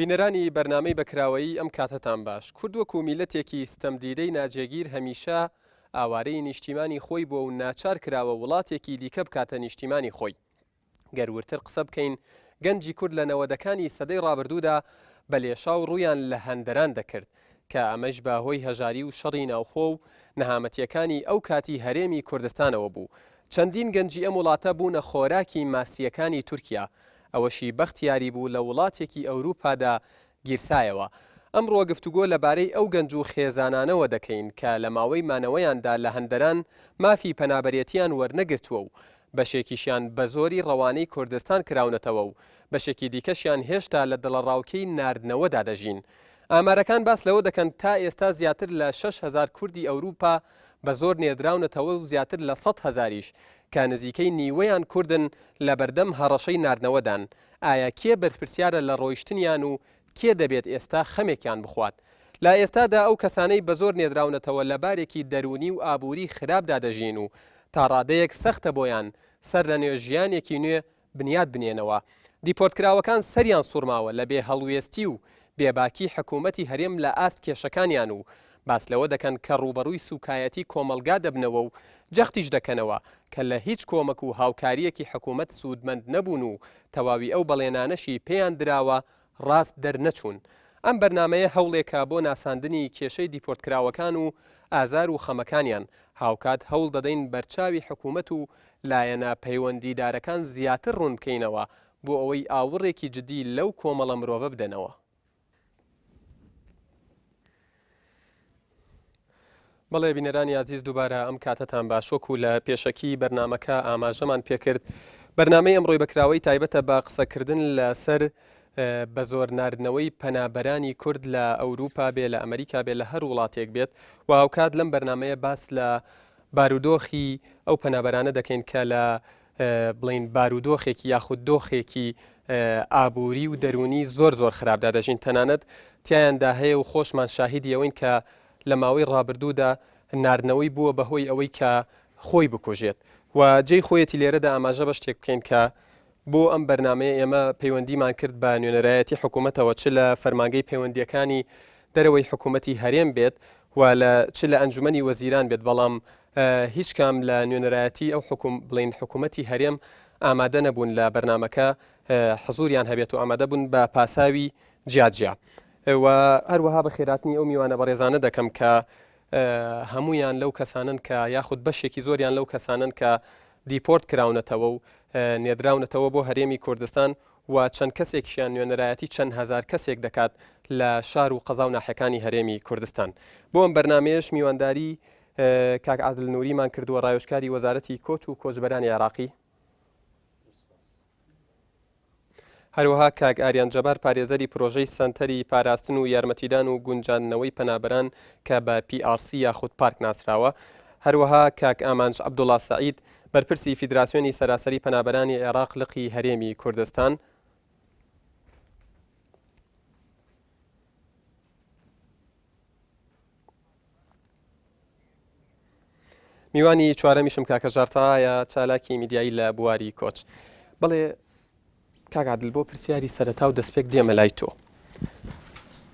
بینەرانی بەرنامەی بەکراوەیی ئەم کاتتان باش. کورد وەکو میلەتێکی ستەمدیدەی ناجێگیر هەمیشە ئاوارەی نیشتیمانی خۆی بۆ و ناچار کراوە وڵاتێکی دیکە بکاتە نیشتیمانی خۆی. گەرورتر قسە بکەین گەنجی کورد لە نەوەدەکانی سەدەی ڕابردوودا بە لێشاو ڕوویان لە هەندەران دەکرد کە ئەمەش بەهۆی هەژاری و شەڕی ناوخۆ و نەهامەتیەکانی ئەو کاتی هەرێمی کوردستانەوە بوو. چەندین گەنجی ئەم وڵاتە بوونە خۆراکی ماسیەکانی تورکیا. ئەوەشی بەختیاری بوو لە وڵاتێکی ئەوروپادا گیرسایەوە. ئەمڕۆ گفتوگۆ لەبارەی ئەو گەنج و خێزانانەوە دەکەین کە لە ماوەی مانەوەیاندا لە هەندەران مافی پەنابەرێتیان وەرنەگرتووە و بەشێکیشیان بە زۆری ڕەوانەی کوردستان کراونەتەوە و بەشێکی دیکەشیان هێشتا لە دڵەڕاوکەی ناردنەوەدا دەژین. ئامارەکان باس لەوە دەکەن تا ئێستا زیاتر لە 6,000 کوردی ئەوروپا بە زۆر نێدراونەتەوە و زیاتر لە 100,000یش کە نزیکەی نیوەیان کوردن لە بەردەم هەڕەشەی ناردنەوەدان. ئایا کێ بەرپرسیارە لە ڕۆیشتنیان و کێ دەبێت ئێستا خەمێکیان بخوات؟ لا ئێستادا ئەو کەسانەی بە زۆر نێدراونەتەوە لە بارێکی دەرونی و ئابووری خراپدا دەژین و تا ڕادەیەک سەختە بۆیان سەر لە نوێ ژیانێکی نوێ بنیاد بنێنەوە. دیپۆرتکراوەکان سەریان سوورماوە لە بێ هەڵوێستی و بێباکی حکوومەتی هەرێم لە ئاست کێشەکانیان و باس لەوە دەکەن کە ڕوبەڕووی سوکایەتی کۆمەلگا دەبنەوە و جەختیش دەکەنەوە کە لە هیچ کۆمەک و هاوکاریەکی حکوومەت سوودمەند نەبوون و تەواوی ئەو بەڵێنانەشی پێیان دراوە ڕاست دەرنەچوون. ئەم بەرنمەیە هەوڵێکە بۆ ناساندنی کێشەی دیپۆرتکراوەکان و ئازار و خەمەکانیان هاوکات هەوڵ دەدەین بەرچاوی حکوومەت و لایەنە پەیوەندیدارەکان زیاتر ڕوون بکەینەوە بۆ ئەوەی ئاوڕێکی جدی لەو کۆمەڵە مرۆڤە بدەنەوە. بەڵێ بینەرانی عزیز دووبارە ئەم کاتتان باشۆک و لە پێشەکی بەرنمەکە ئاماژەمان پێکرد. بەرنمەی ئەمڕۆی بەکراوەی تایبەتە بە قسەکردن لەسەر بە زۆر ناردنەوەی پەنابەرانی کورد لە ئەوروپا بێ لە ئەمریکا بێ لە هەر وڵاتێک بێت و هاوکات لەم بەرنمەیە باس لە بارودۆخی ئەو پەنابەرانە دەکەین کە لە بڵین بارودۆخێکی یاخود دۆخێکی ئابووری و دەرونی زۆر خراپدا دەژین. تەنانەت تیایاندا هەیە و خۆشمان شاهیدی ئەوەین کە لە ماوەی ڕابردوودا ناردنەوەی بووە بەهۆی ئەوەی کە خۆی بکوژێت و جێی خۆیەتی لێرەدا ئاماژە بە شتێک بکەین کە بۆ ئەم بەرنمەیە ئێمە پەیوەندیمان کرد بە نوێنەرایەتی حکوومەتەوە چ لە فەرمانگەی پەیوەندیەکانی دەرەوەی حکوومەتی هەرێم بێت و چ لە ئەنجومەنی وەزیران بێت، بەڵام هیچ کام لە نوێنەرایەتی ئەو بڵین حکوومەتی هەرێم ئامادە نەبوون لە بەرنمەکە حزوریان هەبێت و ئامادە بوون بە پاساوی جیاجیا و هەروەها بە خێراتنی ئەو میوانە بەڕێزانە دەکەم کە هەمویان لەو کەسانن کە یاخود بەشێکی زۆریان لەو کەسانن کە دیپۆرت کراونەتەوە و نێدراونەتەوە بۆ هەرێمی کوردستان و چەند کەسێکیان نوێنەرایەتی چەند هزار کەسێک دەکات لە شار و قەزا و ناحەکانی هەرێمی کوردستان. بۆ ئەم بەرنمەیەش میوانداری کاک عادل نووریمان کردووە، ڕایۆشکاری وەزارەتی کۆچ و کۆچبەرانی عێراقی، هەروەها کاک ئاریان جەبار پارێزەری پرۆژەی سەنتەری پاراستن و یارمەتیدان و گونجاندنەوەی پەنابەران کە بە PRC یاخود پارک ناسراوە، هەروەها کاک ئامانج عەبدوڵڵا سەعید بەرپرسی فیدراسیۆنی سەراسەری پەنابەرانی عێراق لقی هەرێمی کوردستان، میوانی چوارەمیشم کاکە ژارتەوایە چالاکی میدیایی لە بواری کۆچ. بڵێ کاک عادل، بۆ پرسیاری سەرەتا و دەستپێک دێمە لای تۆ.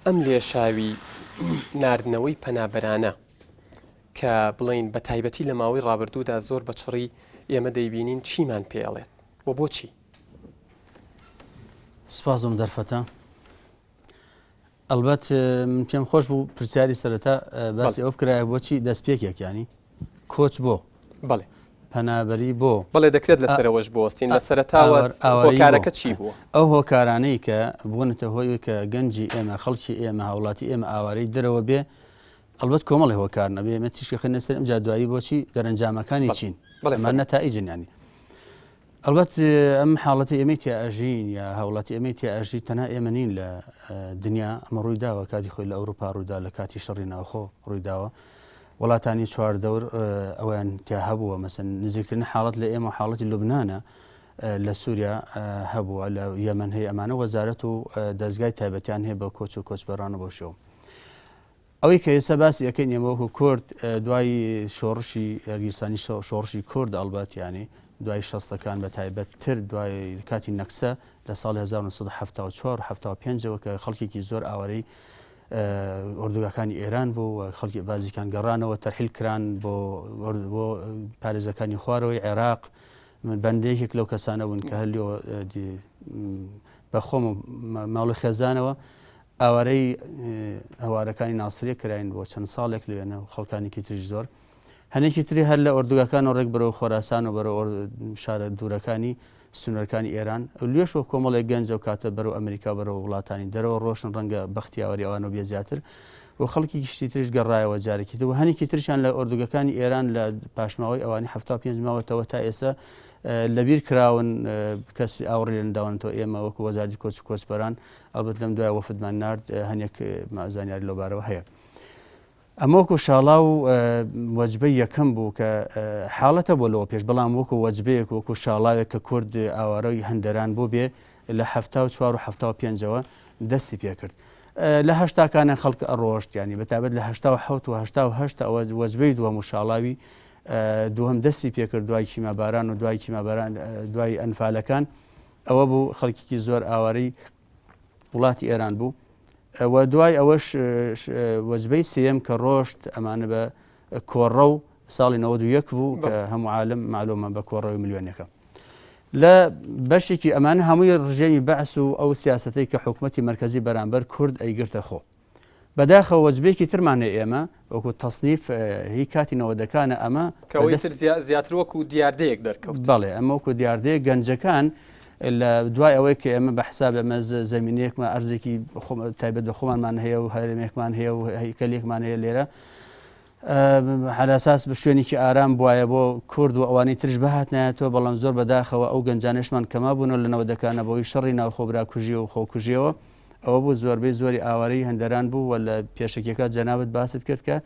ئەم لێشاوی ناردنەوەی پەنابەرانە کە بڵین بە تایبەتی لە ماوەی ڕابردوودا زۆر بەچڕی ئێمە دەیبینین چیمان پێڵێت و بۆچی؟ سپاسم دەرفەتە. ئەلبەت من پێم خۆش بوو پرسیاری سەرەتا باسی ئەو بکرایە بۆچی دەستپێکێک ینی کۆچ بۆ بڵێ پەنابەری بۆ بڵێ دەکرێت لەسەرەوەش بۆستین لە سەرەتاوە هۆکارەکە چی بووە؟ ئەو هۆکارانەی کە بوونەتە هۆی کە گەنجی ئێمە خەڵکی ئێمە هاوڵاتی ئێمە ئاوارەی دەرەوە بێ، ئەلبەت کۆمەڵی هۆکار نەبێ ئێمە تیشکە خێنە سەر ئەم جادوایی بۆچی دەرەنجامەکانی چین ئەمە نەتائیجن ینی. ئەلبەت ئەم حاڵەتی ئێمەی تیاژین یا هاوڵاتی ئێمەی تیاژی تەنها ئێمە نین لە دنیا، ئەمە ڕوویداوە کاتی خۆی لە ئەوروپا ڕوویدا، لە کاتی شەڕی ناوخۆ ڕوویداوە، وڵاتانی چواردەور ئەویان تیا هەبووە، مەسەن نزیکترین حاڵەت لە ئێمە حاڵەتی لوبنانە لە سووریا هەبووە، لە یەمەن هەیە، ئەمانە وەزارەت و دەستگای تایبەتیان هەیە بە کۆچ و کۆچبەرانە بۆ شەو. ئەوەی کە ئێستا باسی ئەەکەین ئێمە وەکو کورد دوای شۆڕشی گیرسانی شۆڕشی کورد ئەلبەت ینی دوای شەستەکان بە تایبەتتر دوای کاتی نەکسە لە ساڵی 1974 کە خەڵکێکی زۆر ئاوارەی ئۆردوگاکانی ئێران بوو خەڵکی بازیکان گەڕانەوە تەرحیل کران بۆ پارێزەکانی خوارەوەی عێراق من بەندەیەکێک لەو کەسانە بوون کە هەلیەوە بە خۆم ماڵی خێزانەوە ئاوارەی هەوارەکانی ناسریە کراین بۆ چەند ساڵێک لێنە و خەڵکانێکی تریش زۆر هەنێکی تری هەر لە ئۆردوگاکان و ڕێک بەرەو خۆراسان و بەرەو شارە دوورەکانی سنوورەکانی ئێران لێشەوە کۆمەڵێک گەنج و کاتە بەرەو ئەمریکا بەرەو وڵاتانی دەرەوە ڕۆشن ڕەنگە بەختیاوەری ئەوانە بێ زیاتر و خەڵکی گشتی تریش گەڕایەوە جارێکی و هەنێکی ترشیان لە ئۆردوگەکانی ئێران لە پاشماوەی ئەوانی 75 ماوەتەوە تا ئێستا لەبیر کراون کەسی ئاوڕێ لەنداوانەوە ئێمە وەکو وەزارەتی کۆچ و کۆچبەران ئەلبەت لەم دوای وەفدمان نارد هەنێک زانیاری لەوبارەوە هەیە ئەمە وەکو شاڵا و وەجبەی یەکەم بوو کە حاڵەتە بۆ لەوە پێش بەڵام وەکو وەجبەیەک وەکو شاڵاوێک کە کورد ئاوارەی هەندەران بۆ بێ لە 74 و 75ەوە دەستی پێکرد لە هەشتاکانە خەڵک ئەڕۆشت ینی بەتابەت لە 1970 و 1970 ئەوە وەجبەی دووەم و شاڵاوی دووەم دەستی پێکرد دوای کیماباران و دوای ئەنفالەکان ئەوە بوو خەڵکێکی زۆر ئاوارەی وڵاتی ئێران بوو و دوای ئەوەش وەجبەی سێم کە ڕۆشت ئەمانە بە کۆڕە و ساڵی 91 بوو کە هەموو عالم معلومە بە کۆڕەوەی ملیۆنەکە لە بەشێکی ئەمانە هەمووی ڕژێمی بەعس و ئەو سیاسەتەی کە حکوومەتی مرکزی بەرامبەر کورد ئەیگرتە خۆ بەداخەوە وەجبێکی ترمانە ئێمە وەکو تەصنیف هی کاتی نەوەدەکانە ئەمە زیاتر وەکو دیاردەیەک دەرکەوت بەڵێ ئەمە وەکو دیاردەیە گەنجەکان لە دوای ئەوەی کە ئێمە بە حساب ئەمە زەمینەیەکمە ئەرزێکی تایبەت بە خۆمانمان هەیە و هەرێمێکمان هەیە و هەیکەلێکمان هەیە لێرە حەلاساس بە شوێنێکی ئارام بواە بۆ کورد و ئەوانەی ترش بەهاتنایەتەوە بەڵام زۆر بەداخەوە ئەو گەنجانشمان کەما بوونەوە لە نەوەدەکانە بۆی شەڕی ناوخۆبرا کوژی و خۆکوژیەوە ئەوە بوو زۆربەی زۆری ئاوارەی هەندەران بوو و لە پێشەکێکە جەنابەت باست کرد کە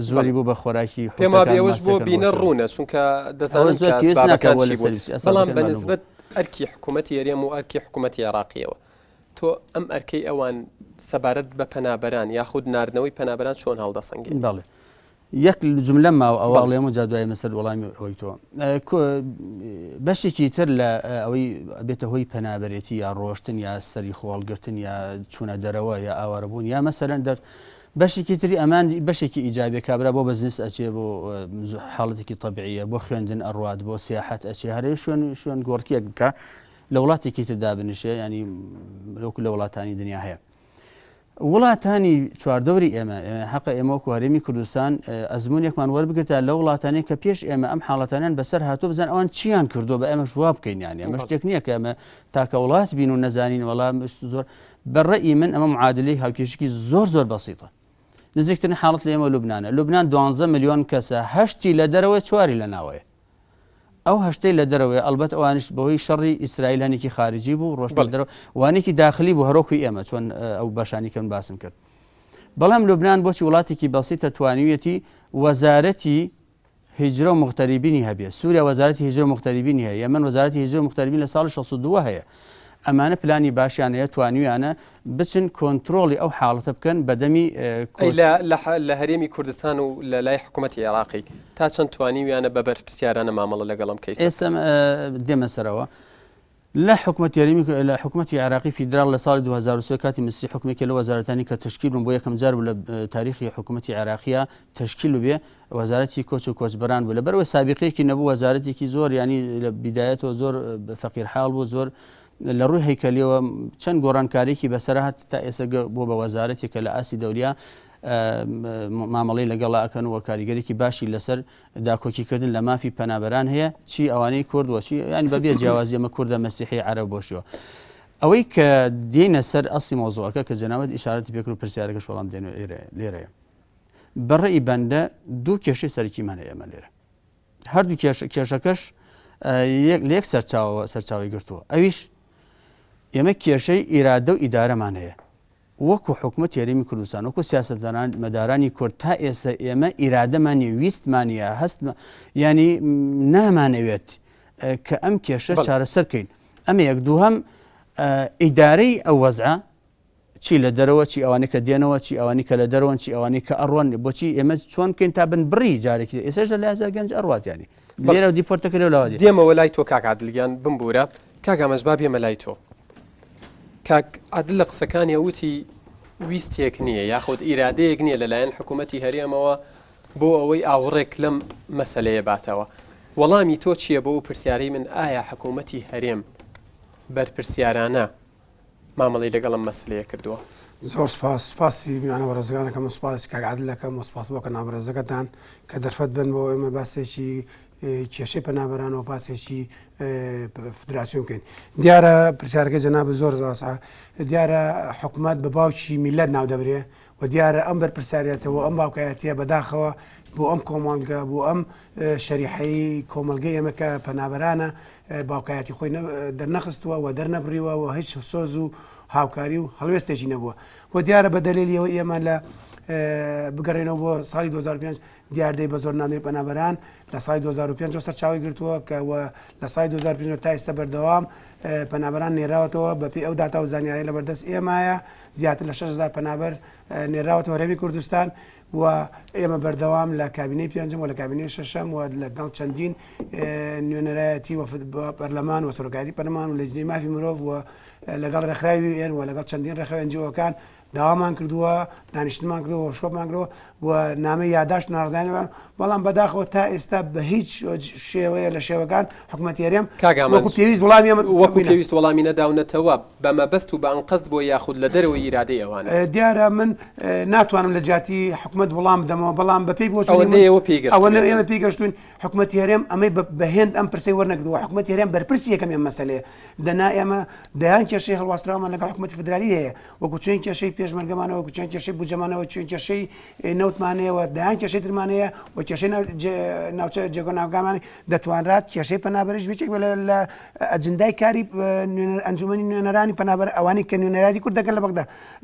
زۆری بوو بە خۆراکی پێما بێوەش بۆ بینە ڕوونە چونکە دەزانن بەڵام بەنسبەت ئەرکی حکوومەتی هەرێم و ئەرکی حکوومەتی عێراقیەوە تۆ ئەم ئەرکەی ئەوان سەبارەت بە پەنابەران یاخود ناردنەوەی پەنابەران چۆن هەڵدەسەنگێن بەڵێ یەک جملە ماوە ئەوڵێم و جادوای مەسەر وەڵامی ئەوەی تۆ بەشێکی تر لە ئەوەی بێتە هۆی پەنابەرێتی یا ڕۆشتن یا سەری خۆڵگرتن یا چوونە دەرەوە یا ئاوارەبوون یا مەسەرەن دەر بەشێکی تری ئەمان بەشێکی ئیجابێ کابرا بۆ بەزنس ئەچێ بۆ حاڵەتێکی تەبیعیە بۆ خوێندن ئەڕوات بۆ سیاحەت ئەچێ هەرێ شوێن گۆڕکێک بکە لە وڵاتێکی تردا بنشێ ینی لەوکو لە وڵاتانی دنیا هەیە وڵاتانی چواردەوری ئێمە حەق ئێمە وەکو هەرێمی کوردستان ئەزمونێکمان وەربگرتە لە وڵاتانەی کە پێش ئێمە ئەم حاڵەتانیان بەسەر هاتوو بزان ئەوان چیان کردو بە ئێمە ژوا بکەین یانی ئەمە شتێک نییە کە ئەمە تاکە وڵات بین و نەزانین وەڵام زۆر بەڕێئی من ئەمە معادلەی هاوکێشێکی زۆر بەسیطە نزیکترین حاڵەت لە ئێمە لوبنانە لوبنان 12 ملیۆن کەسە هەشتی لە دەرەوەی 4 لە ناوەیە ئەو هەشتەی لە دەرەوەی ئەلبەت ئەوانش بەهۆی شەڕی ئیسرائیل هەنێکی خارجی بوو ڕۆژ دەرەوە وانێکی داخلی بوو هەرۆکوی ئێمە چۆن ئەو بەشانیکەن باسم کرد بەڵام لوبنان بۆچی وڵاتێکی بەسیتە توانیویەتی وەزارەتی هیجرە و مغتەریبینی هەبێ سووریا وەزارەتی هیجرە و مغتەریبینی هەیە یەمەن وەزارەتی هیجرە و مغتەریبین لە ساڵی 62 هەیە ئەمانە پلانی باشیان هەیە توانیویانە بچن کۆنتترۆڵی ئەو حاڵەتە بکەن بەدەمی لە هەرێمی کوردستان و لە لای حکوومەتی عێراقی تا چەند توانیویانە بە بەرپرسیارانە مامەڵە لەگەڵم کەیس ئێستا دێمە سەرەوە لە حکوومەتی هەرێمی لە حکوومەتی عێراقی فیدرال لە ساڵی 2023 کاتی مسی حکومێکی لە وەزارەتانی کە تشکیل بوون بۆ یەکەم جار لە تاریخی حکوومەتی عێراقیە تشکیل بێ وەزارەتی کۆچ و کۆچبەران بوو لەبەرەوە سابقەیەکی نەبوو وەزارەتێکی زۆر ینی لە بیدایەتەوە زۆر فەقیرحاڵ بوو زۆر لە ڕووی هەیکەلیەوە چەند گۆڕانکاریکی بەسەر هات تا ئێستا بۆ بە وەزارەتێکە لە ئاسی دەوریا مامەڵەی لەگەڵا ئەکەن و کاریگەرێکی باشی لەسەر داکۆکیکردن لە مافی پەنابەران هەیە چی ئەوانەی کورد وەچی ینی بەبێ جیاوازی ئەمە کوردە مەسیحی عەرەب بۆشەوە ئەوەی کە دێنە سەر ئەسڵی مۆزوعەکە کە جەنابەت ئیشارەتی پێکرد و پرسیارەکەش وەڵام دێن لێرەیە بەڕێی بەندە دوو کێشەی سەرەکیمان هەیە ئەمە لێرە هەردوو کێشەکەش لە یەک سەرچاوی گرتووە ئەویش ئێمە کێشەی ئیرادە و ئیدارەمان هەیە وەکو حکوومەتی هەرێمی کوردستان وەکو سیاسەتدانان مەدارانی کورد تا ئێستا ئێمە ئیرادەمانی ویستمانە هەست ینی نامانەوێت کە ئەم کێشە چارەسەر بکەین ئەمە یەک دووهەم ئیدارەی ئەو وەزعە چی لە دەرەوە چی ئەوانەی کە دێنەوە چی ئەوانی کە لە دەرەوەن چی ئەوانی کە ئەڕوان بۆچی ئێمە چۆن بکەین تا بن بڕی جارێکی ئێسش لە لایزار گەنج ئەڕوات ینی لێرە و دیپۆرتەکە لەوە دێمەوە لای تۆ کاک عادلیان بمبورە کاک ئامەژبا بێمە لای تۆ کاک عادل لە قسەکانی وتی ویستێک نییە یاخود ئیرادەیەک نییە لەلایەن حکوومەتی هەرێمەوە بۆ ئەوەی ئاوڕێک لەم مەسلەیە باتەوە وەڵامی تۆ چییە بۆ پرسیارەی من ئایا حکوومەتی هەرێم بەرپرسیارانە مامەڵی لەگەڵم مەسلەیە کردووە زۆر سپاسی میوانە بەڕێزگانەکەم سپاس کاک عادلەکەم و سپاس بۆ کە نابڕێزەکەتان کە دەرفەت بن بۆ ئێمە باسێکی کێشەی پەنابەرانەوە پاسێکی فدراسیۆن بکەین دیارە پرسیارەکەی جەناب زۆر زاسا دیارە حکوومەت بە باوکی میلەت ناو دەبرێ و دیارە ئەم بەرپرسیارەتەوە ئەم باوکایەتیە بەداخەوە بۆ ئەم کۆمەڵگە بۆ ئەم شەریحەی کۆمەلگەی ئێمە کە پەنابەرانە باوکایەتی خۆی دەرنەخستووە و دەرنەبڕیوە و هیچ سۆز و هاوکاری و هەڵوێستێکی نەبووە و دیارە بە دەلیلیەوە ئێمە لە بگەڕێنەوە بۆ ساڵی 2005 دیاردەی بە زۆر نامەی پەنابەران لە ساڵی 2005 سەرچاوی گرتووە کە لە ساڵی 2005 تا ئێستا بەردەوام پەنابەران نێراوەتەوە بەپی ئەو داتا و زانیاری لە بەردەست ئێمایە زیاتر لە 6,000 پەنابەر نێراوەتەوە هەرێمی کوردستان و ئێمە بەردەوام لە کابینەی پێنجم و لە کابینەی شەشەم و لەگەڵ چەندین نوێنەرایەتی و پەرلەمان و سەرۆکایەتی پەرلەمان و لەجنەی مافی مرۆڤ و لەگەڵ ڕێکخراوی ئێن و لەگەڵ چەندین ڕێکخراوی NGO-کان داوامان کردووە دانیشتمان کردەوە شۆمان کردەوە و نامەی یادداشت ناڕزانیوە بەڵام بەداخەوە تا ئێستا بە هیچ شێوەیە لە شێوەکان حکوومەتی هەرێم وەکو پێویست وەڵامی وەکو پێویست وەڵامی نەداونەتەوە بەمەبەست و بە ئەنقەست بۆ یاخود لە دەرەوەی ئیرادەی ئەوانە دیارە من ناتوانم لە جاتی حکوومەت وەڵام بدەمەوە بەڵام بەپێی بۆ ئێمە پێیگەشتون حکوومەتی هەرێم ئەمەی بەهێند ئەم پرسەی وەرنەگرتووە حکوومەتی هەرێم بەرپرسی یەکەم ئەم مەسەلەیە دەنا ئێمە دەیان کێشەی هەڵواستراومان لەگەڵ حکوومەتی فدرالی هەیە وەکو چێن کێشەی پێشمەرگەمانەوە وەکو چێن کێشەی بودجەمانەوە چێن کێشەی نەوتمانەیە دەیان کێشەی درمانەیە و کێشەی ناوچە جێگۆناوگامان دەتوانرات کێشەی پەنابەرش بچێک لە ئەجندای کاری ئەنجومەنی نوێنەرانی پەنابەر ئەوانی کە نوێنەرانی کورد دەکەن لە بەغدا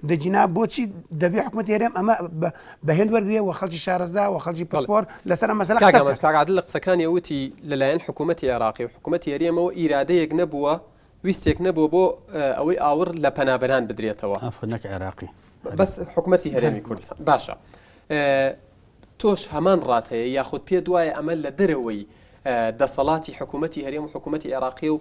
دەجینا بۆچی دەبێ حکوومەتی هەرێم ئەمە بەهێند وەرگێ و خەڵکی شارەزا و خەڵکی پاسپۆر لەسەر مەسەلە عادل لە قسەکانی وتی لەلایەن حکوومەتی عێراقی و حکوومەتی هەرێمەوە ئیرادەیەک نەبووە ویستێک نەبووە بۆ ئەوەی ئاور لە پەنابەران بدرێتەوە نەک عێراقی بەس حکوومەتی هەرێمی کوردستان باشە تۆش هەمان ڕات هەیە یاخود پێ دوایە ئەمە لە دەرەوەی دەسەڵاتی حکوومەتی هەرێم و حکوومەتی عێراقی و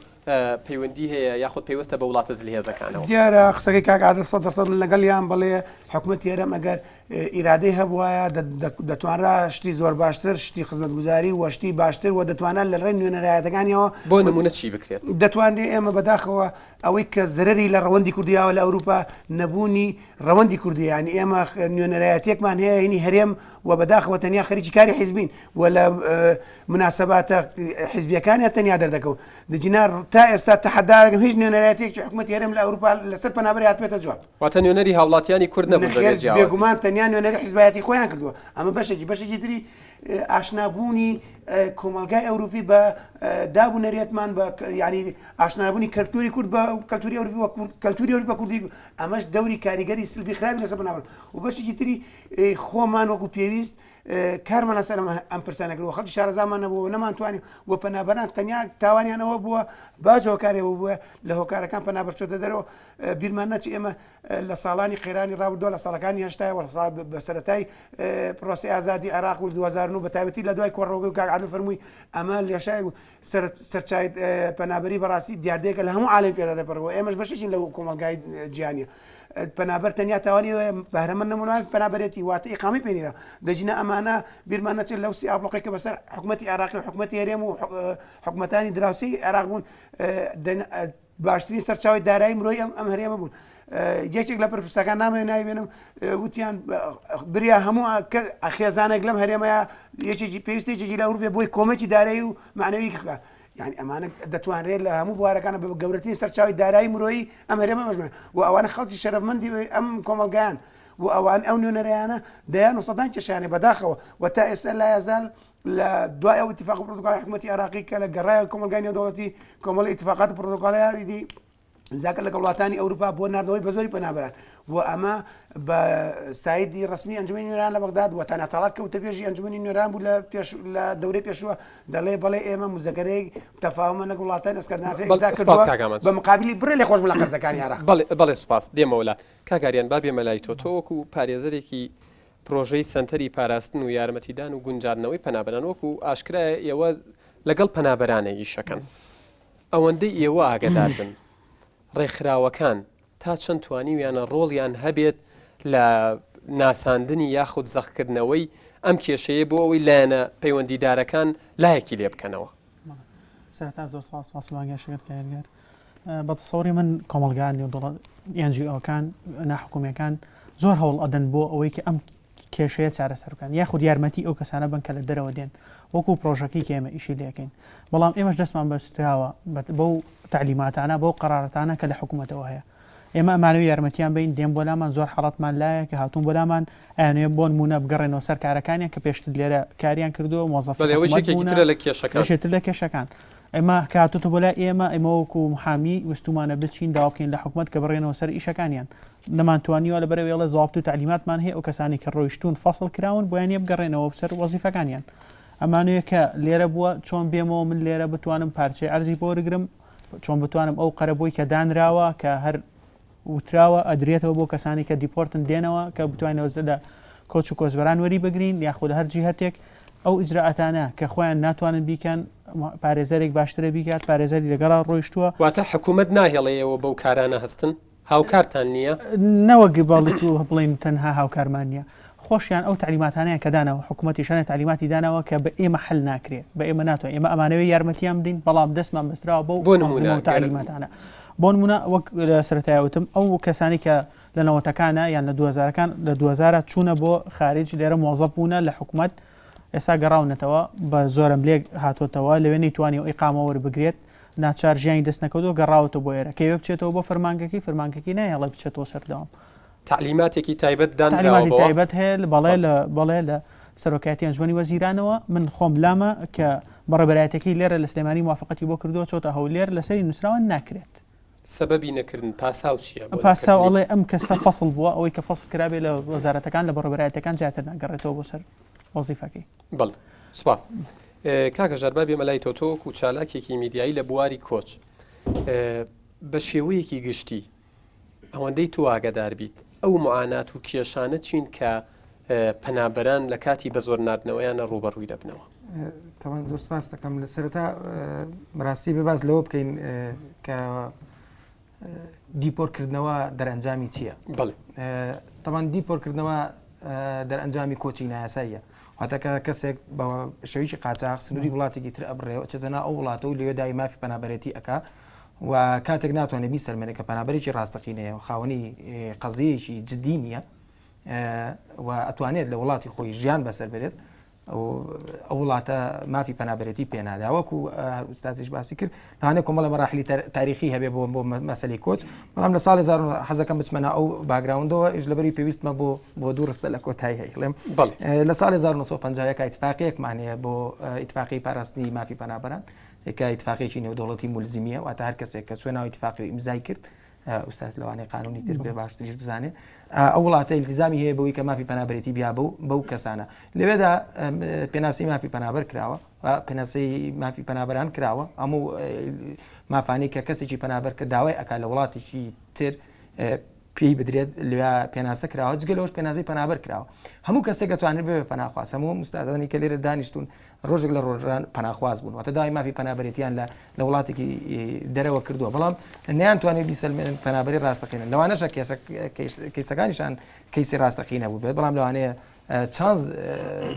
پەیوەندی هەیە یاخود پێوەستە بە وڵاتە زلهێزەکانەوە دیارە قسەکەی کاک عادل 100% لەگەڵیان بڵێ حکوومەتی هەرێم ئەگەر ئیرادەی هەبوایە دەتوانرا شتی زۆر باشتر شتی خزمەتگوزاری و شتی باشتر و دەتوانان لە ڕێی نوێنەرایەتەکانیەوە بۆ نمونە چی بکرێت دەتوانێت ئێمە بەداخەوە ئەوەی کە زەرری لە ڕەوەندی کوردیاوە لە ئەوروپا نەبوونی ڕەوەندی کوردیانی ئێمە نوێنەرایەتێکمان هەیە هینی هەرێم و بەداخەوە تەنیا خەریکی کاری حیزبین و لە مناسباتە حیزبیەکانی تەنیا دەردەکەوت دەجینا تا ئێستا تەحەداگەم هیچ نوێنەرایەتێکی حکوومەتی هەرێم لە ئەوروپا لەسەر پەنابەری هاتبێتە جواب واتە نوێنەری هاوڵاتیانی کورد نەبوون بێگومان تەنیا نوێنەری حیزبایەتی خۆیان کردووە ئەمە بەشێکی تری ئاشنابوونی کۆمەلگای ئەوروپی بە دابوونەرێتمان بە ینی ئاشنابوونی کەلتوری کورد بە کەلتوری ئەوروپی و کەلتوری ئەوروپا کوردی ئەمەش دەوری کاریگەری سلبی خراپی لەسەر بناون و بەشێکی تری خۆمان وەکو پێویست کارمان لەسەر ئەم پرسانەکردەوە خەڵکی شارەزامان نەبووە نەمانتوانین و پەنابەران تەنیا تاوانیانەوە بووە باج هۆکارێەوە بووە لە هۆکارەکان پەنابەر چۆتە دەرەوە بیرمان نەچی ئێمە لە ساڵانی قەیرانی ڕابردووە لە ساڵەکانی هێشتایەوە بە سەرەتای پرۆسی ئازادی عێراق و 2009 بە تایبەتی لە دوای کۆڕەوەگەی کاک عادل فەرمووی ئەمە لێشای سەرچای پەنابەری بەڕاستی دیاردەیەکە لە هەموو عالەمی پێدا دەپەڕەوە ئێمەش بەشێکین لەو کۆمەلگای جیهانیە پەنابەر تەنیا تاوانی بەهرەمەند نمونەوە پەنابەرێتی واتە ئیقامی پێنیرە دەجینە ئەمانە بیرمان نەچێت لەو سی ئابڵۆقی کە بەسەر حکوومەتی عێراقی و حکوومەتی هەرێم و حکوومەتانی دراوسی عێراق بوون باشترین سەرچاوی دارایی مرۆی ئەم هەرێمە بوون یەکێک لە پرسەکان نامێ نایبێنم وتیان بریا هەموو خێزانێک لەم هەرێمەیە یەکێکی پێویستێکی لە ئەوروپا بۆی کۆمەکی دارایی و معنەوی بکە يعني ئەمانە دەتوانرێت لە هەموو بوارەکانە بە گەورەترین سەرچاوی دارایی مرۆیی ئەم هەرێمە مەژمێ و ئەوانە خەڵکی شەرەفمەندی ئەم کۆمەلگایان و ئەوان ئەو نوێنەرەیانە دەیان و سەدان کێشیانێ بەداخەوە و تا ئێستا لا یەزال لە دوای ئەو اتفاق پرۆتۆکۆلی حکوومەتی عێراقی کە لە گەڕای کۆمەلگای نێودەوڵەتی کۆمەڵی اتفاقات پرۆتۆکۆلیاتی زاکە لەگەڵ وڵاتانی ئەوروپا بۆ نردەوەی بە زۆری پەنابەران و ئەمە بە سایدی ڕسمی ئەنجومەنی نوێنەران لە بەغداد و تەناتەڵات کەوتە پێشی ئەنجومەنی نوێنەران بوو لە دەورەی پێشووە دەڵێ بەڵێ ئێمە مزەکەرەی تەفاومە لەگەڵ وڵاتانی ئەسکەندنافیەکدا کردووە بە مقابلی بڕێ لێ خۆش بوو لە قەرزەکانی عێراق بەڵێ سوپاس دێمەوە کاکاریان با بێمە لای تۆ وەکو پارێزەرێکی پرۆژەی سنتەری پاراستن و یارمەتیدان و گونجاردنەوەی پەنابەران وەکو ئاشکرایە ئێوە لەگەڵ پەنابەرانە ئیشەکەن ئەوەندەی ئێوە ئاگدار بن ڕێکخراوەکان تا چەند توانیویانە ڕۆڵیان هەبێت لە ناساندنی یاخود زەخکردنەوەی ئەم کێشەیە بۆ ئەوەی لایەنە پەیوەندیدارەکان لایەکی لێ بکەنەوە. سەرەتا زۆر سپاس بەڵگەشەکەت کارگەر بە تەسەوری من کۆمەلگانی و NGOکان ناحکومیەکان زۆر هەوڵ ئەدەن بۆ ئەوەی کە ئەم کێشەیە چارەسەر بکەن یاخود یارمەتی ئەو کەسانە بن کە لە دەرەوە دێن وەکو پرۆژەکەی کە ئێمە ئیشی لێکەین بەڵام ئێمەش دەستمان بەستراوە بەو تعلیماتانە بەو قەرارەتانە کە لە حکوومەتەوە هەیە ئێمە ئەمانەوەی یارمەتیان بین دێن بۆ لامان زۆر حاڵەتمان لایە کە هاتوون بۆ لامان ئەیانەیە بۆ نمونە بگەڕێنەوە سەر کارەکانیان کە پێشتر لێرە کاریان کردووە مۆزەفەکەترە لە کێشەکان ئێمە کاتوتە بۆ لای ئێمە وەکو محامی وستومانە بچین داوا بکەین لە حکوومەت کە بڕێنەوە سەر ئیشەکانیان نەمانتوانیوە لە بەرەوێڵە زاابت و تعلیماتمان هەیە ئەو کەسانی کە ڕۆیشتون فەسڵ کراون بۆیانە بگەڕێنەوە سەر وەزیفەکانیان ئەمانوەیە کە لێرە بووە چۆن بێمەوە من لێرە بتوانم پارچەی ئەرزی بۆ وەرگرم چۆن بتوانم ئەو قەرەبووی کە دانراوە کە هەر وتراوە ئەدرێتەوە بۆ کەسانی کە دیپۆرتن دێنەوە کە بتوانێتەوە زە لە کۆچ و کۆزبەران وەری بگرین یاخود هەر جیهەتێک ئەو ئیجراعاتانە کە خۆیان ناتوانن بیکەن پارێزەرێک باشترە بیکات پارێزەری لەگەڵا ڕۆیشتووە واتە حکوومەت ناهێڵەیەوە بەو کارانە هەستن هاوکارتان نییە نەوەگە باڵێت و بڵین تەنها هاوکارمان نیە خۆشیان ئەو تعلیماتانەیە کە دانەوە حکوومەتیشانە تعلیماتی دانەوە کە بە ئێمە حل ناکرێت بە ئێمە ناتوانین ئێمە ئەمانەوەی یارمەتیان بدەین بەڵام دەستمان بەستراوە بۆ نمونە تعلیماتانە بۆ نمونە وەک لە سەرەتایەوتم ئەو کەسانی کە لە نەوەتەکانە یان لە 2000ەکان لە 2000 چوونە بۆ خارج لێرە مۆزەف بوونە لە حکوومەت ئێستا گەڕاونەتەوە بە زۆرم لێک هاتوۆتەوە لەوێ نەیتوانی و ئیقامە وەربگرێت ناچار ژیانی دەست نەکەوتەوە گەڕاوەتەوە بۆ ئێرە کەوێ بچێتەوە بۆ فەرمانگەکی نایەڵە بچێتەوە سەردەوام تعلیماتێکی تایبەت تعلیماتی تایبەت هەیە بەڵێ لە سەرۆکایەتی ئەنجومەنی وەزیرانەوە من خۆم لامە کە بەڕێبەرایەتەکەی لێرە لە سلێمانی موافقەتی بۆ کردووە چۆتە هەولێر لەسەری نووسراوە ناکرێت سەبەبی نەکردن پاساو چییە پاساو ئەڵێ ئەم کەسە فەسڵ بووە ئەوەی کە فەسڵ کرابێ لە وەزارەتەکان لە بەڕێبەرایەتەکان جیاتر ناگەڕێتەوە بۆ سەر وەزیفەکەی بەڵێ سوپاس کاکە ژەربا بێمە لای تۆ و چالاکێکی میدیایی لە بواری کۆچ بە شێوەیەکی گشتی ئەوەندەی تو ئاگادار بیت ئەو معانات و کێشانە چین کە پەنابەران لە کاتی بە زۆر نردنەوەیانە ڕوبەڕووی دەبنەوە تاوان زۆر سپاس دەکەم لە سەرەتا ڕاستی بباز لەوە بکەین کە دیپۆرکردنەوە دەرەنجامی چییە؟ بەڵێ تاوان دیپۆرکردنەوە دەرەنجامی کۆچی نایاساییە واتەکە کەسێک بە شەویی قاچاق سنووری وڵاتێکی تر ئەبڕێەوە چێتەنا ئەو وڵاتە و لێوێ دای مافی پەنابەرێتی ئەکا و کاتێک ناتوانێت بیسەلمێنێت کە پەنابەرێکی ڕاستەقینەیە و خاوەنی قەزەیەکی جددی نییە و ئەتوانێت لە وڵاتی خۆی ژیان بەسەر بێت ئەو وڵاتە مافی پەنابەرێتی پێنادا وەکو ئوستازیش باسی کرد لەوانەیە کۆمەڵە مەراحلی تاریخی هەبێ بۆ مەسەلەی کۆچ بەڵام لە ساڵی حەزەکەم بچمەنە ئەو باگراوندەوە ئیش لەبەری پێویستمە بۆ دوو ڕستە لە کۆتایی هەیڵێم لە ساڵی 1950 ئیتفاقیەکمانەیە بۆ ئیتفاقی پاراستنی مافی پەنابەران کە ئیتفاقێکی نێودەوڵەتی مولزمیە واتە هەر کەسێک کە سوێناوی ئیتفاقی ئیمزای کرد ئوستاز لەوانەیە قانونی تر بێ باشتریش بزانێت ئەو وڵاتە ئیلتیزامی هەیە بەوەی کە مافی پەنابەرێتی بیا بەو کەسانە لەوێدا پێناسی مافی پەنابەر کراوە پێناسی مافی پەنابەران کراوە هەموو مافانی کە کەسێکی پەنابەر کە داوای ئەکا لە وڵاتێکی تر پێی بدرێت لە پێناسە کراوە جگەلەوەش پێناسی پەنابەر کراوە هەموو کەسێک دەتوانێت بێ پەناخواست هەموو مستادانی کە لێرە دانیشتون ڕۆژێک لە ڕۆژان پەناخواست بوون واتە داوای مافی پەنابەرێتیان لە وڵاتێکی دەرەوە کردووە بەڵام نەیانتوانێت بیسەلمێنن پەنابەری ڕاستەقینن لەوانەشە کەیسەکانیشان کەیسی ڕاستەقینە بوو بێت بەڵام لەوانەیە چانس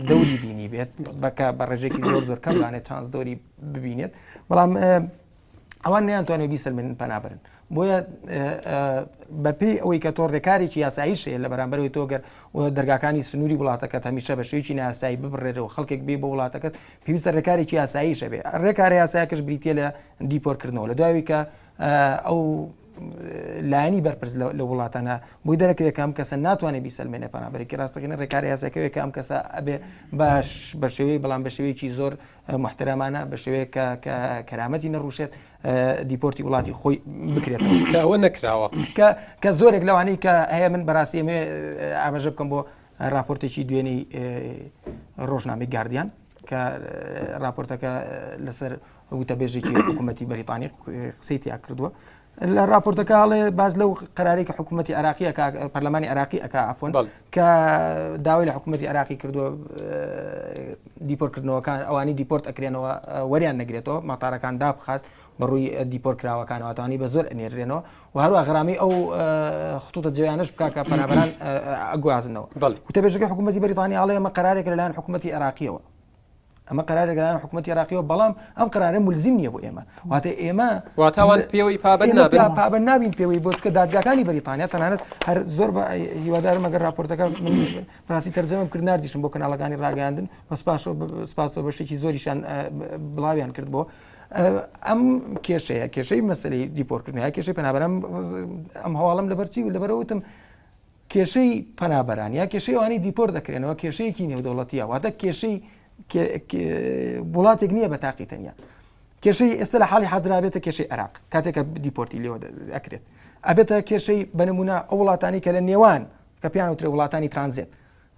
دەوری بینی بێت بەکە بە ڕێژێکی زۆر کەم لەوانێت چانس دەوری ببینێت بەڵام ئەوان نەیانتوانێت بیسەلمێنن پەنابەرن بۆیە بەپێی ئەوەی کە تۆ ڕێکارێکی یاساییش هەیە لە بەرامبەرەوەی تۆگەر دەرگاکانی سنووری وڵاتەکەت هەمیشە بە شێوکی ناسایی ببڕێرەوە خەڵکێک بێ بە وڵاتەکەت پێویستە ڕێکارێکی یاساییش هەبێ ڕێکارە یاساییەکەش بریتە لە دیپۆرکردنەوە لە دوایەوەی کە ئەو لایەنی بەرپرس لە وڵاتانە بۆی دەرەکە یەکەم کەسە ناتوانێت بیسەلمێنێ پەنابەرێکی ڕاستەقینە ڕێکارە یاساییەکەوێ کە ئەم کەسە ئەبێ باش بە شێوەی بەڵام بە شێوەیەکی زۆر محترمانە بە شێوەیە کە کەرامەتی نەڕوشێت دیپۆرتی وڵاتی خۆی بکرێتەوە کە ئەوە نەکراوە کە زۆرێک لەوانەی کە هەیە من بەڕاستی ئەمێ ئاماژە بکەم بۆ راپۆرتێکی دوێنەی ڕۆژنامەی گاردیان کە راپۆرتەکە لەسەر وتەبێژێکی حکوومەتی بەریتانی قسەی تیا کردووە لە راپۆرتەکەڵێ باز لەو قرارێکی حکوومەتتی عراقی پەرلەمانی عراقی ئەک عفۆن کە داوای لە حکوومەتتی عراقی کردووە دیپۆرتکردنەوەکان ئەوانی دیپۆرت ئەکرێنەوە وەریان نەگرێتەوە ماتارەکان دابخات بەڕووی دیپۆر کراوەکانەوەتانی بە زۆر ئەنێرێنەوە و هەروە غرامی ئەو خطوتە جویانش بکاکە پەنابەران ئەگوازنەوە وتەبێژەکە حکوومەتتی بەریتانی ئاڵێ ئەمە قرارێک لەلایەن حکوومەتتی عراقیەوە ئەمە قرارێک لەلایەن حکوومەتتی عراقیەوە بەڵام ئەم قرارە مولزم نییە بۆ ئێمە واتە ئێمە واتاوان پێوەی پابند نابین پێوەی بۆچکە دادگاکانی بەریتانیا تەنانەت هەر زۆر هیوادارم ئەگەر راپۆرتەکە من پراسی تەرجەمەم کرد نردیشم بۆ کەناڵەکانی ڕاگەاندن سپاسەوە بەشێکی زۆریشان بڵاویان کرد بۆ ئەم کێشەی مەسلەی دیپۆرکردنەوە کێشەی پەنابەران ئەم هەواڵم لەبەرچی و لەبەرەوتم کێشەی پەنابەران یا کێشەی ئەوانی دیپۆر دەکرێنەوە کێشەیەکی نێودەوڵەتیە واتە کێشەی وڵاتێک نییە بە تاقی تەنیا کێشەی ئێستا لە حاڵی حەزرابێتە کێشەی عراق کاتێکە دیپۆرتی لێوە ئەکرێت ئەبێتە کێشەی بەنمونە ئەو وڵاتانی کە لە نێوان کە پیان وترێ وڵاتانی ترانزیت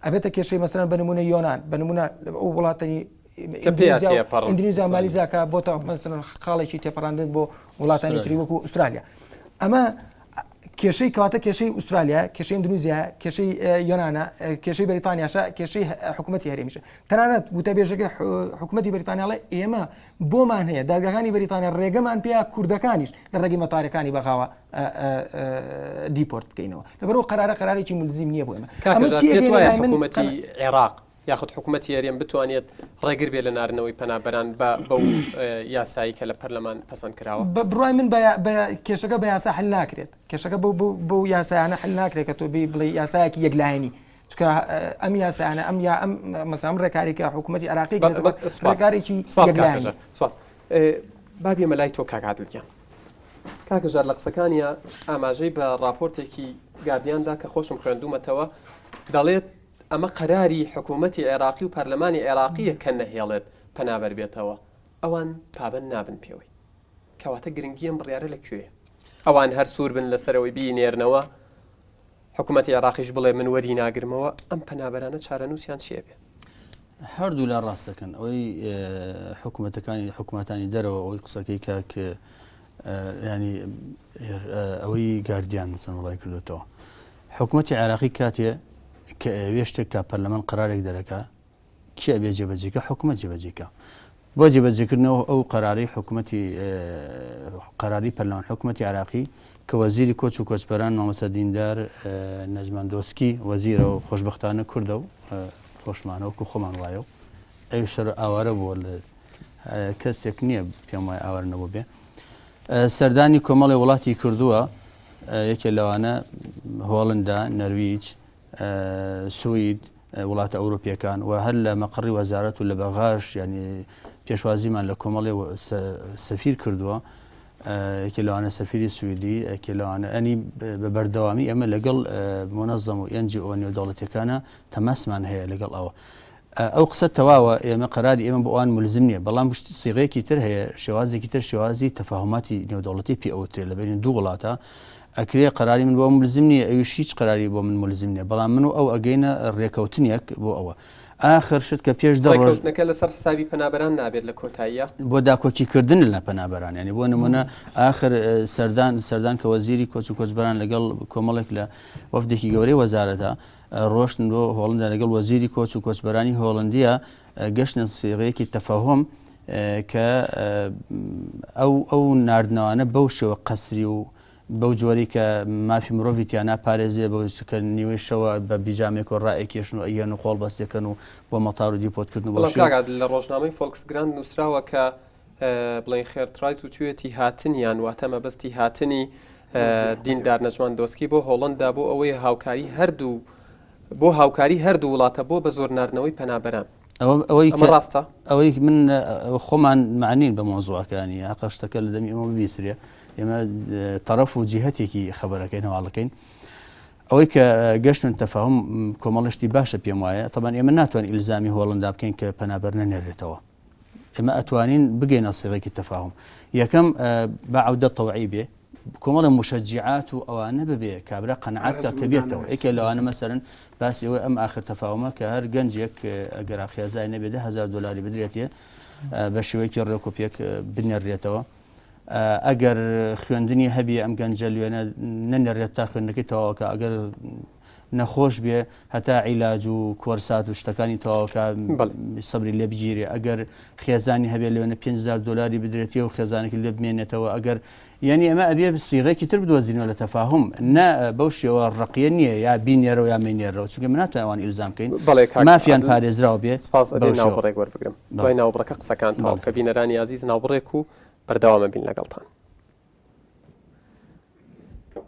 ئەبێتە کێشەی مەسەرەن بەنمونە یۆناان بەنمونە ئەو وڵاتانی ئیندونیزیا مالیزیاکە بۆتە مەسەرەن خاڵێکی تێپەڕاندن بۆ وڵاتانی تری وەکو ئوسترالیا ئەمە کێشەی کەواتە کێشەی ئوسترالیا کێشەی ئیندونیزیا کێشەی یۆناانە کێشەی بەریتانیاشە کێشەی حکوومەتتی هەرێمیشە تەنانەت وتەبێژەکەی حکوومەتتی بەریتانیاڵێ ئێمە بۆمان هەیە دادگاکانی بەریتانیا ڕێگەمان پێیا کوردەکانیش لە ڕێگی مەتارەکانی بەغاوە دیپۆرت بکەینەوە لەبەرەوە قرارێکی مولزم نییە بۆ ئێمە حکوومەتتی عێراق یاخود حکوومەتتی هەرێم بتوانێت ڕێگر بێ لە نارنەوەی پەنابەران بەو یاسایی کە لە پەرلەمان پەسەند کراوە بڕای من کێشەکە بە یاسا حل ناکرێت کێشەکە بۆ یاسایانە حل ناکرێت کە تۆ بڵێ یاسایەکی یەکلایەنی چکە ئەم یاسایانە ئەم مەسام ڕێکاریکە حکوومەتتی عراقی ڕێکارێکی یەکلایەنی بابی مەلای تۆ کاکادلگیان کاکەژار لە قسەکانیە ئاماژەی بە راپۆرتێکی گاردیاندا کە خۆشم خوێندومەتەوە دەڵێت ئەمە قەراری حکوومەتتی عێراقی و پەرلەمانی عێراقیە کە نەهێڵێت پەنابەر بێتەوە ئەوان پابند نابن پێوەی کەواتە گرنگیان بڕیارە لەکوێیە ئەوان هەر سوور بن لەسەرەوەی بینێرنەوە حکوومەتتی عێراقیش بڵێ من وەری ناگرمەوە ئەم پەنابەرانە چارەنووسیان چێ بێ هەردوو لا ڕاست دەکەن ئەوەی حکوومەتانی دەرەوە ئەوەی قسەکەی کاک ینی ئەوەی گاردیان مثلا وڵای کردوێتەوە حکوومەتتی عێراقی کاتێ کە ئەوێ شتێک کا پەرلەمان قرارێک دەرەکە کێ ئەبێ جێبەجێکە حکوومەت جێبەجێکە بۆ جێبەجێکردنەوە ئەو قەراری حکوومەتتی قەراری پەرلەمان حکوومەتتی عراقی کە وەزیری کۆچ و کۆچبەران مامەسە دیندار نەجمان دۆسکی وەزیرە و خۆشبەختانە کوردە و خۆشمانەوەکو خۆمان وایە و ئەو شەر ئاوارە بووە لە کەسێک نییە پێم وای ئاوار نەبوو بێ سەردانی کۆمەڵی وڵاتی کردووە یەکێ لەوانە هۆڵندا نەرویج سوید وڵاتە ئەوروپیەکان و هەر لە مەقڕی وەزارەت و لە بەغاش ینی پێشوازیمان لە کۆمەڵی سەفیر کردووە یەکێ لەوانە سەفیری سویدی یەکێ لەوانە ئەنی بە بەردەوامی ئەمە لەگەڵ مۆنەزەم و NGO نێودەوڵەتیەکانە تەماسمان هەیە لەگەڵ ئەوە ئەو قسە تەواوە ئێمە قەراری ئێمە بۆ ئەوان مولزم نییە بەڵام گشتی سیغەیەکی تر هەیە شێوازێکی تر شێوازی تەفاهماتی نێودەوڵەتی پێ ئەوترێ لە بینین دوو وڵاتە ئەکرێ قەراری من بۆ مولزم نییە ئەویش هیچ قەراری بۆ من مولزم نییە بەڵام من و ئەو ئەگەینە ڕێکەوتنیەک بۆ ئەوە آخر شت کە پێش دەڕۆژنەکە لەسەر حسابی پەنابەران نابێت لە کۆتاییە بۆ داکۆچیکردن لە پەنابەران ینی بۆ نمونە آخر سەردان کە وەزیری کۆچ و کۆچبەران لەگەڵ کۆمەڵێک لە وەفدێکی گەورەی وەزارەتە ڕۆشتن بۆ هۆڵندا لەگەڵ وەزیری کۆچ و کۆچبەرانی هۆڵندیە گەشتنە سیغەیەکی تەفاهم کە ئەو ناردنەوانە بەو شێوە قەسری و بەو جۆری کە مافی مرۆڤیتیان ناپارێزێ بەکە نیوەی شەوە بە بیجامێک و ڕائێکێشن و ئەیەن و خۆڵ بەستەکەن و بۆ مەتار و دیپۆتکردن و لە ڕۆژنامەی فۆلکسگراند نووسراوە کە بڵین خێرترایت و توێتی هاتنیان واتە مەبەستی هاتنی دیندار نەجوان دۆسکی بۆ هۆڵندا بۆ ئەوەی هاوکاری هەردوو وڵاتە بۆ بە زۆر ناردنەوەی پەنابەران ئەوەی ڕاستە ئەوەی من خۆمان معنین بە مۆزوعەکانی قەشتەکە لە دەمی ئەمە ببیسرێ ئێمە تەرەف و جیهەتێکی خەبەرەکەین هەواڵەکەین ئەوەی کە گەشتن تەفاهم کۆمەڵشتی باشە پێم وایە تەبان ئێمە ناتوانین ئیلزامی هۆڵندا بکەین کە پەنابەر نەنێرێتەوە ئێمە ئەتوانین بگەینە سیغەیەکی تەفاهم یەکەم بەعودە تەوعی بێ کۆمەڵە مشجعات و ئەوانە ببێ کابرا قەنعاتکە کە بێتەوە یەکێ لەوانە مەسەرن باسی ئەوە ئەم ئاخر تەفاهمە کە هەر گەنجێک ئەگەر خێزای نەبێ $10,000 بدرێتێ بە شێوەیەکی ڕێکۆپێک بنێڕێتەوە ئەگەر خوێندنی هەبی ئەم گەنجە لوێنە نەنێڕێت تا خوێندنەکەی تەواوکە ئەگەر نەخۆش بێ هەتا عیلاج و کۆرسات و شتەکانی تەواوکە سەبری لێ بگیرێ ئەگەر خێزانی هەبێ لێوێنە 5,000 دلاری بدرێتی و خێزانێکی لێ بمێنێتەوە ئەگەر یعنی ئەمە ئەبێ سیغەیەکی تر بدۆزینەوە لە تەفاهم نە بەو شێوە ڕقیە نییە یا بینێرەوە یا مێنێرەوە چونکە من ناتوانێت ئەوان ئیلزام بکەین مافیان پارێزراوە بێ ناوبڕێک وەربگرم دوای ناوبڕەکە قسەکان تەواو کە بینەرانی عزیز ناوبڕێک و بەردەوامە بین لەگەڵتان.